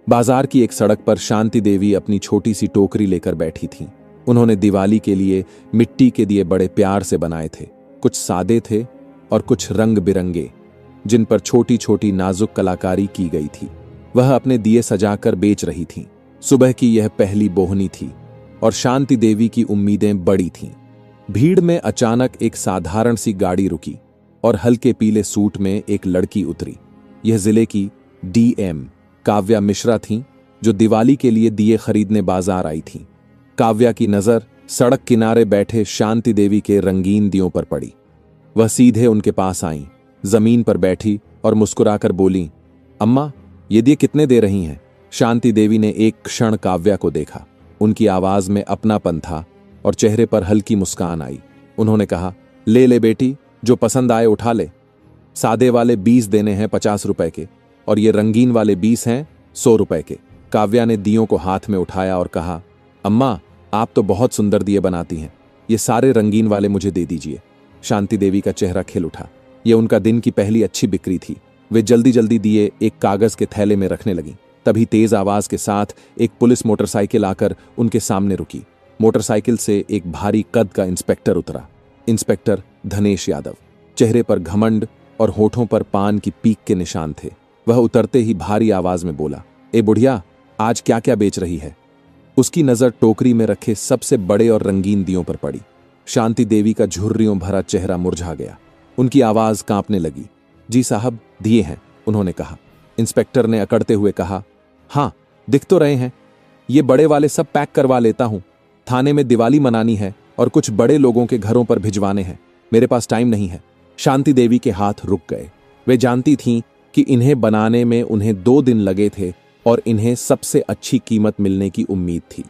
बाजार की एक सड़क पर शांति देवी अपनी छोटी सी टोकरी लेकर बैठी थीं। उन्होंने दिवाली के लिए मिट्टी के दिए बड़े प्यार से बनाए थे। कुछ सादे थे और कुछ रंग बिरंगे, जिन पर छोटी छोटी नाजुक कलाकारी की गई थी। वह अपने दिए सजाकर बेच रही थीं। सुबह की यह पहली बोहनी थी और शांति देवी की उम्मीदें बड़ी थीं। भीड़ में अचानक एक साधारण सी गाड़ी रुकी और हल्के पीले सूट में एक लड़की उतरी। यह जिले की डीएम काव्या मिश्रा थीं, जो दिवाली के लिए दिए खरीदने बाजार आई थीं। काव्या की नजर सड़क किनारे बैठे शांति देवी के रंगीन दियों पर पड़ी। वह सीधे उनके पास आईं, जमीन पर बैठी और मुस्कुराकर बोलीं, अम्मा, ये दिए कितने दे रही हैं? शांति देवी ने एक क्षण काव्या को देखा। उनकी आवाज में अपनापन था और चेहरे पर हल्की मुस्कान आई। उन्होंने कहा, ले ले बेटी, जो पसंद आए उठा ले। सादे वाले 20 देने हैं 50 रुपए के, और ये रंगीन वाले 20 हैं 100 रुपए के। काव्या ने दियों को हाथ में उठाया और कहा, अम्मा, आप तो बहुत सुंदर दिए बनाती हैं, ये सारे रंगीन वाले मुझे दे दीजिए। शांति देवी का चेहरा खिल उठा। ये उनका दिन की पहली अच्छी बिक्री थी। वे जल्दी जल्दी दिए एक कागज के थैले में रखने लगीं। तभी तेज आवाज के साथ एक पुलिस मोटरसाइकिल आकर उनके सामने रुकी। मोटरसाइकिल से एक भारी कद का इंस्पेक्टर उतरा। इंस्पेक्टर धनेश यादव। चेहरे पर घमंड और होठों पर पान की पीक के निशान थे। वह उतरते ही भारी आवाज में बोला, ए बुढ़िया, आज क्या क्या बेच रही है? उसकी नजर टोकरी में रखे सबसे बड़े और रंगीन दियों पर पड़ी। शांति देवी का झुर्रियों भरा चेहरा मुरझा गया। उनकी आवाज कांपने लगी। जी साहब, दिए हैं, उन्होंने कहा। इंस्पेक्टर ने अकड़ते हुए कहा, हाँ, दिख तो रहे हैं। ये बड़े वाले सब पैक करवा लेता हूं। थाने में दिवाली मनानी है और कुछ बड़े लोगों के घरों पर भिजवाने हैं। मेरे पास टाइम नहीं है। शांति देवी के हाथ रुक गए। वे जानती थीं कि इन्हें बनाने में उन्हें 2 दिन लगे थे और इन्हें सबसे अच्छी कीमत मिलने की उम्मीद थी।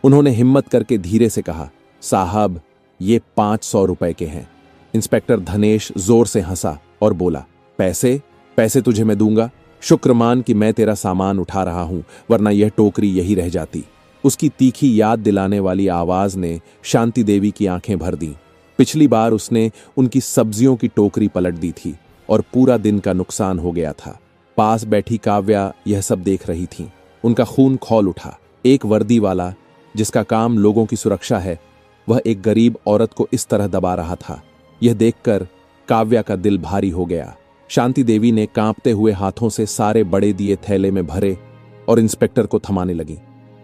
उन्होंने हिम्मत करके धीरे से कहा, साहब, ये 500 रुपए के हैं। इंस्पेक्टर धनेश जोर से हंसा और बोला, पैसे? पैसे तुझे मैं दूंगा। शुक्र मान कि मैं तेरा सामान उठा रहा हूं, वरना यह टोकरी यही रह जाती। उसकी तीखी याद दिलाने वाली आवाज ने शांति देवी की आंखें भर दी। पिछली बार उसने उनकी सब्जियों की टोकरी पलट दी थी और पूरा दिन का नुकसान हो गया था। पास बैठी काव्या यह सब देख रही थी। उनका खून खौल उठा। एक वर्दी वाला, जिसका काम लोगों की सुरक्षा है, वह एक गरीब औरत को इस तरह दबा रहा था। यह देखकर काव्या का दिल भारी हो गया। शांति देवी ने कांपते हुए हाथों से सारे बड़े दिए थैले में भरे और इंस्पेक्टर को थमाने लगी।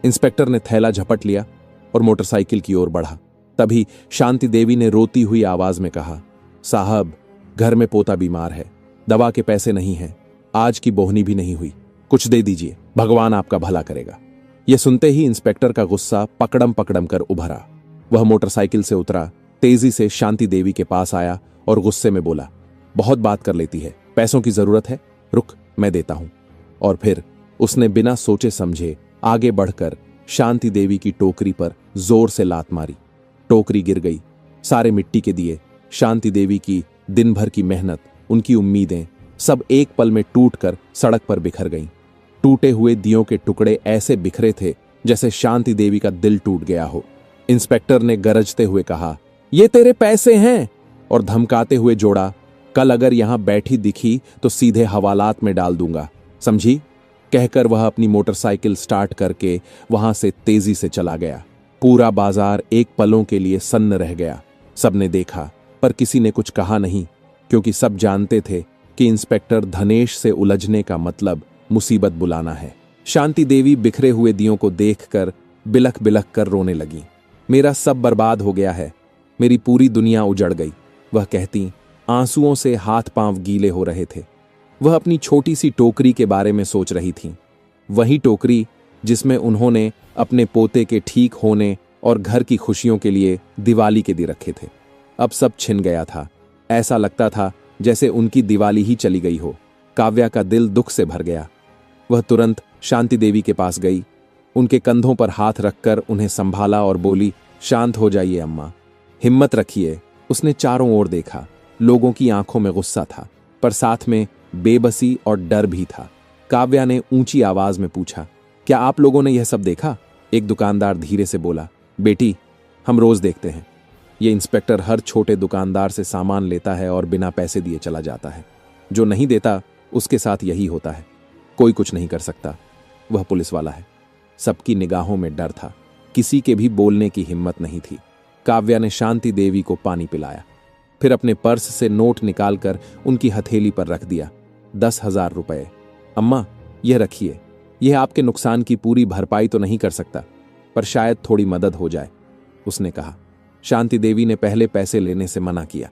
इंस्पेक्टर ने थैला झपट लिया और मोटरसाइकिल की ओर बढ़ा। तभी शांति देवी ने रोती हुई आवाज में कहा, साहब, घर में पोता बीमार है, दवा के पैसे नहीं हैं, आज की बोहनी भी नहीं हुई, कुछ दे दीजिए, भगवान आपका भला करेगा। यह सुनते ही इंस्पेक्टर का गुस्सा पकड़म पकड़म कर उभरा। वह मोटरसाइकिल से उतरा, तेजी से शांति देवी के पास आया और गुस्से में बोला, बहुत बात कर लेती है, पैसों की जरूरत है, रुक, मैं देता हूं। और फिर उसने बिना सोचे समझे आगे बढ़कर शांति देवी की टोकरी पर जोर से लात मारी। टोकरी गिर गई। सारे मिट्टी के दिए, शांति देवी की दिन भर की मेहनत, उनकी उम्मीदें, सब एक पल में टूटकर सड़क पर बिखर गईं। टूटे हुए दियों के टुकड़े ऐसे बिखरे थे जैसे शांति देवी का दिल टूट गया हो। इंस्पेक्टर ने गरजते हुए कहा, ये तेरे पैसे हैं, और धमकाते हुए जोड़ा, कल अगर यहां बैठी दिखी तो सीधे हवालात में डाल दूंगा, समझी? कहकर वह अपनी मोटरसाइकिल स्टार्ट करके वहां से तेजी से चला गया। पूरा बाजार एक पलों के लिए सन्न रह गया। सबने देखा, पर किसी ने कुछ कहा नहीं, क्योंकि सब जानते थे कि इंस्पेक्टर धनेश से उलझने का मतलब मुसीबत बुलाना है। शांति देवी बिखरे हुए दियों को देखकर बिलख बिलख कर रोने लगी। मेरा सब बर्बाद हो गया है, मेरी पूरी दुनिया उजड़ गई, वह कहती। आंसुओं से हाथ पांव गीले हो रहे थे। वह अपनी छोटी सी टोकरी के बारे में सोच रही थीं। वही टोकरी जिसमें उन्होंने अपने पोते के ठीक होने और घर की खुशियों के लिए दिवाली के दिन रखे थे। अब सब छिन गया था। ऐसा लगता था जैसे उनकी दिवाली ही चली गई हो। काव्या का दिल दुख से भर गया। वह तुरंत शांति देवी के पास गई, उनके कंधों पर हाथ रखकर उन्हें संभाला और बोली, शांत हो जाइए अम्मा, हिम्मत रखिए। उसने चारों ओर देखा। लोगों की आंखों में गुस्सा था, पर साथ में बेबसी और डर भी था। काव्या ने ऊंची आवाज में पूछा, क्या आप लोगों ने यह सब देखा? एक दुकानदार धीरे से बोला, बेटी, हम रोज देखते हैं। ये इंस्पेक्टर हर छोटे दुकानदार से सामान लेता है और बिना पैसे दिए चला जाता है। जो नहीं देता उसके साथ यही होता है, कोई कुछ नहीं कर सकता। वह पुलिस वाला है। सबकी निगाहों में डर था, किसी के भी बोलने की हिम्मत नहीं थी। काव्या ने शांति देवी को पानी पिलाया, फिर अपने पर्स से नोट निकालकर उनकी हथेली पर रख दिया। 10,000 रुपए। अम्मा, यह रखिए। यह आपके नुकसान की पूरी भरपाई तो नहीं कर सकता, पर शायद थोड़ी मदद हो जाए, उसने कहा। शांति देवी ने पहले पैसे लेने से मना किया।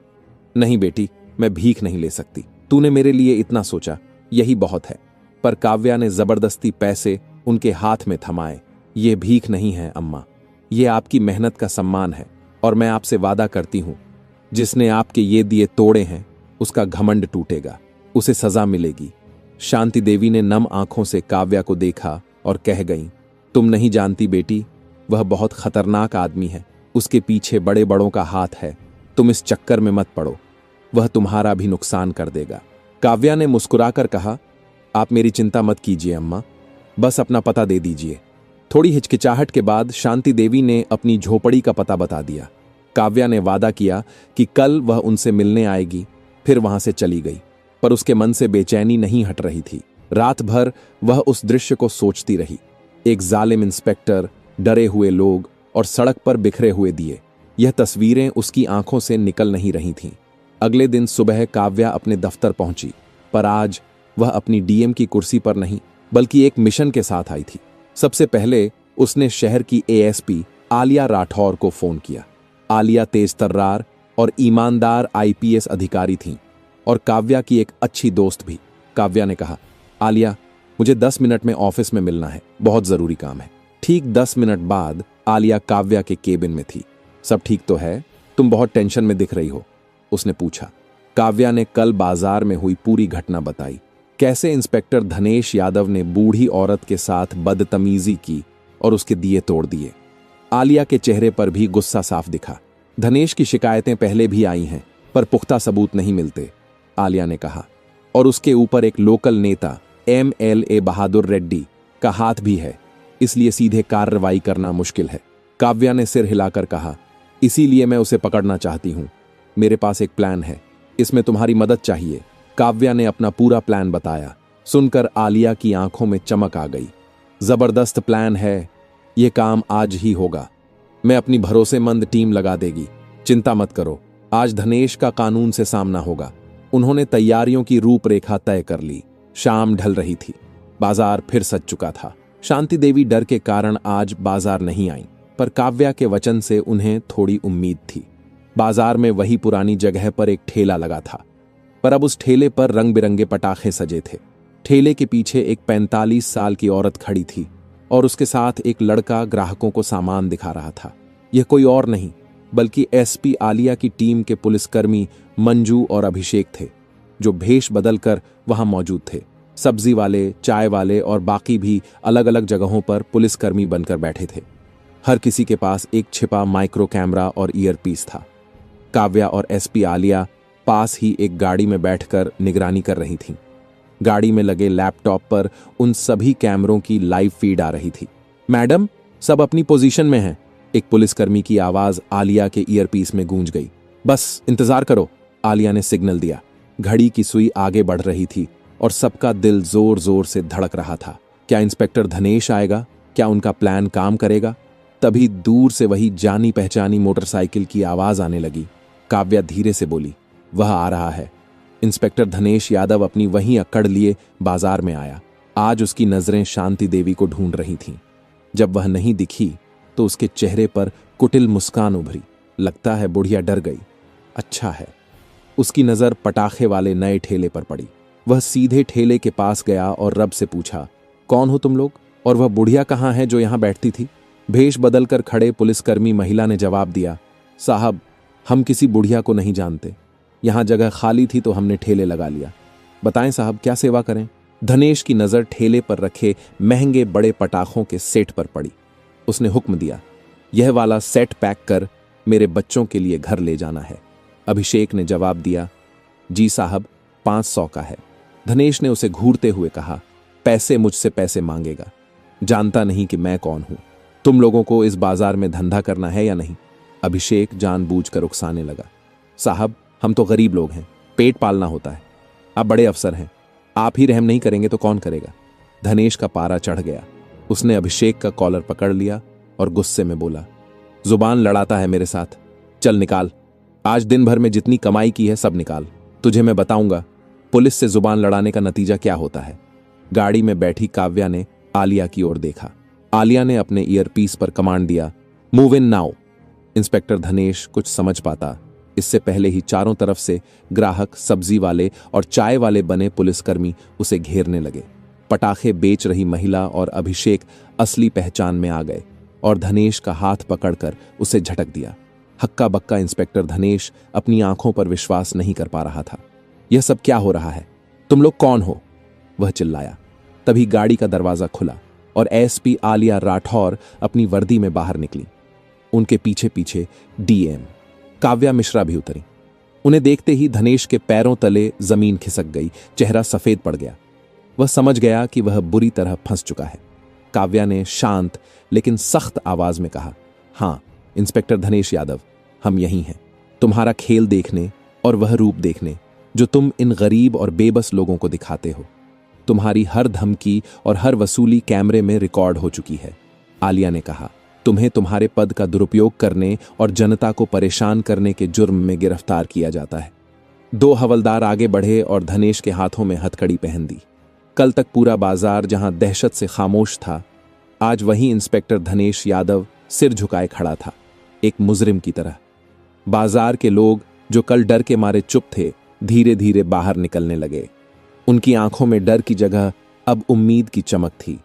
नहीं बेटी, मैं भीख नहीं ले सकती। तूने मेरे लिए इतना सोचा, यही बहुत है। पर काव्या ने जबरदस्ती पैसे उनके हाथ में थमाए। ये भीख नहीं है अम्मा, ये आपकी मेहनत का सम्मान है, और मैं आपसे वादा करती हूं, जिसने आपके ये दिए तोड़े हैं उसका घमंड टूटेगा, उसे सजा मिलेगी। शांति देवी ने नम आंखों से काव्या को देखा और कह गईं, तुम नहीं जानती बेटी, वह बहुत खतरनाक आदमी है। उसके पीछे बड़े बड़ों का हाथ है। तुम इस चक्कर में मत पड़ो, वह तुम्हारा भी नुकसान कर देगा। काव्या ने मुस्कुराकर कहा, आप मेरी चिंता मत कीजिए अम्मा, बस अपना पता दे दीजिए। थोड़ी हिचकिचाहट के बाद शांति देवी ने अपनी झोपड़ी का पता बता दिया। काव्या ने वादा किया कि कल वह उनसे मिलने आएगी, फिर वहां से चली गई। पर उसके मन से बेचैनी नहीं हट रही थी। रात भर वह उस दृश्य को सोचती रही। एक जालिम इंस्पेक्टर, डरे हुए लोग और सड़क पर बिखरे हुए दिए। यह तस्वीरें उसकी आंखों से निकल नहीं रही थीं। अगले दिन सुबह काव्या अपने दफ्तर पहुंची, पर आज वह अपनी डीएम की कुर्सी पर नहीं, बल्कि एक मिशन के साथ आई थी। सबसे पहले उसने शहर की एएसपी आलिया राठौर को फोन किया। आलिया तेज-तर्रार और ईमानदार आईपीएस अधिकारी थीं, और काव्या की एक अच्छी दोस्त भी। काव्या ने कहा, आलिया, मुझे 10 मिनट में ऑफिस में मिलना है, बहुत जरूरी काम है। ठीक 10 मिनट बाद आलिया काव्या के केबिन में थी। सब ठीक तो है? तुम बहुत टेंशन में दिख रही हो, उसने पूछा। काव्या ने कल बाजार में हुई पूरी घटना बताई। कैसे इंस्पेक्टर धनेश यादव ने बूढ़ी औरत के साथ बदतमीजी की और उसके दिए तोड़ दिए। आलिया के चेहरे पर भी गुस्सा साफ दिखा। धनेश की शिकायतें पहले भी आई हैं, पर पुख्ता सबूत नहीं मिलते, आलिया ने कहा। और उसके ऊपर एक लोकल नेता MLA बहादुर रेड्डी का हाथ भी है, इसलिए सीधे कार्रवाई करना मुश्किल है। काव्या ने सिर हिलाकर कहा, इसीलिए मैं उसे पकड़ना चाहती हूं। मेरे पास एक प्लान है, इसमें तुम्हारी मदद चाहिए। काव्या ने अपना पूरा प्लान बताया। सुनकर आलिया की आंखों में चमक आ गई। जबरदस्त प्लान है, यह काम आज ही होगा। मैं अपनी भरोसेमंद टीम लगा देगी, चिंता मत करो। आज धनेश का कानून से सामना होगा। उन्होंने तैयारियों की रूपरेखा तय कर ली। शाम ढल रही थी, बाजार फिर सज चुका था। शांति देवी डर के कारण आज बाजार नहीं आई, पर काव्या के वचन से उन्हें थोड़ी उम्मीद थी। बाजार में वही पुरानी जगह पर एक ठेला लगा था, पर अब उस ठेले पर रंग बिरंगे पटाखे सजे थे। ठेले के पीछे एक 45 साल की औरत खड़ी थी, और उसके साथ एक लड़का ग्राहकों को सामान दिखा रहा था। यह कोई और नहीं, बल्कि एसपी आलिया की टीम के पुलिसकर्मी मंजू और अभिषेक थे, जो भेष बदलकर वहां मौजूद थे। सब्जी वाले, चाय वाले और बाकी भी अलग अलग जगहों पर पुलिसकर्मी बनकर बैठे थे। हर किसी के पास एक छिपा माइक्रो कैमरा और ईयरपीस था। काव्या और एसपी आलिया पास ही एक गाड़ी में बैठकर निगरानी कर रही थीं। गाड़ी में लगे लैपटॉप पर उन सभी कैमरों की लाइव फीड आ रही थी। मैडम, सब अपनी पोजीशन में हैं, एक पुलिसकर्मी की आवाज आलिया के ईयरपीस में गूंज गई। बस इंतजार करो, आलिया ने सिग्नल दिया। घड़ी की सुई आगे बढ़ रही थी और सबका दिल जोर जोर से धड़क रहा था। क्या इंस्पेक्टर धनेश आएगा? क्या उनका प्लान काम करेगा? तभी दूर से वही जानी पहचानी मोटरसाइकिल की आवाज आने लगी। काव्या धीरे से बोली, वह आ रहा है। इंस्पेक्टर धनेश यादव अपनी वही अक्कड़ लिए बाजार में आया। आज उसकी नजरें शांति देवी को ढूंढ रही थीं। जब वह नहीं दिखी तो उसके चेहरे पर कुटिल मुस्कान उभरी। लगता है बुढ़िया डर गई। अच्छा है। उसकी नजर पटाखे वाले नए ठेले पर पड़ी। वह सीधे ठेले के पास गया और रब से पूछा, कौन हो तुम लोग, और वह बुढ़िया कहाँ है जो यहां बैठती थी? भेष बदलकर खड़े पुलिसकर्मी महिला ने जवाब दिया, साहब, हम किसी बुढ़िया को नहीं जानते। यहां जगह खाली थी तो हमने ठेले लगा लिया। बताएं साहब, क्या सेवा करें? धनेश की नजर ठेले पर रखे महंगे बड़े पटाखों के सेट पर पड़ी। उसने हुक्म दिया, यह वाला सेट पैक कर मेरे बच्चों के लिए घर ले जाना है। अभिषेक ने जवाब दिया, जी साहब, 500 का है। धनेश ने उसे घूरते हुए कहा, पैसे मुझसे पैसे मांगेगा। जानता नहीं कि मैं कौन हूं। तुम लोगों को इस बाजार में धंधा करना है या नहीं? अभिषेक जानबूझकर उकसाने लगा, साहब, हम तो गरीब लोग हैं, पेट पालना होता है। आप बड़े अफसर हैं, आप ही रहम नहीं करेंगे तो कौन करेगा? धनेश का पारा चढ़ गया। उसने अभिषेक का कॉलर पकड़ लिया और गुस्से में बोला, जुबान लड़ाता है मेरे साथ, चल निकाल, आज दिन भर में जितनी कमाई की है सब निकाल, तुझे मैं बताऊंगा पुलिस से जुबान लड़ाने का नतीजा क्या होता है। गाड़ी में बैठी काव्या ने आलिया की ओर देखा। आलिया ने अपने ईयरपीस पर कमांड दिया, मूव इन नाउ। इंस्पेक्टर धनेश कुछ समझ पाता इससे पहले ही चारों तरफ से ग्राहक, सब्जी वाले और चाय वाले बने पुलिसकर्मी उसे घेरने लगे। पटाखे बेच रही महिला और अभिषेक असली पहचान में आ गए और धनेश का हाथ पकड़कर उसे झटक दिया। हक्का बक्का इंस्पेक्टर धनेश अपनी आंखों पर विश्वास नहीं कर पा रहा था। यह सब क्या हो रहा है? तुम लोग कौन हो? वह चिल्लाया। तभी गाड़ी का दरवाजा खुला और एसपी आलिया राठौर अपनी वर्दी में बाहर निकली। उनके पीछे पीछे डीएम काव्या मिश्रा भी उतरी। उन्हें देखते ही धनेश के पैरों तले जमीन खिसक गई, चेहरा सफेद पड़ गया। वह समझ गया कि वह बुरी तरह फंस चुका है। काव्या ने शांत लेकिन सख्त आवाज में कहा, हां इंस्पेक्टर धनेश यादव, हम यही हैं, तुम्हारा खेल देखने और वह रूप देखने जो तुम इन गरीब और बेबस लोगों को दिखाते हो। तुम्हारी हर धमकी और हर वसूली कैमरे में रिकॉर्ड हो चुकी है। आलिया ने कहा, तुम्हें तुम्हारे पद का दुरुपयोग करने और जनता को परेशान करने के जुर्म में गिरफ्तार किया जाता है। दो हवलदार आगे बढ़े और धनेश के हाथों में हथकड़ी पहन दी। कल तक पूरा बाजार जहां दहशत से खामोश था, आज वही इंस्पेक्टर धनेश यादव सिर झुकाए खड़ा था, एक मुजरिम की तरह। बाजार के लोग जो कल डर के मारे चुप थे, धीरे धीरे बाहर निकलने लगे। उनकी आंखों में डर की जगह अब उम्मीद की चमक थी।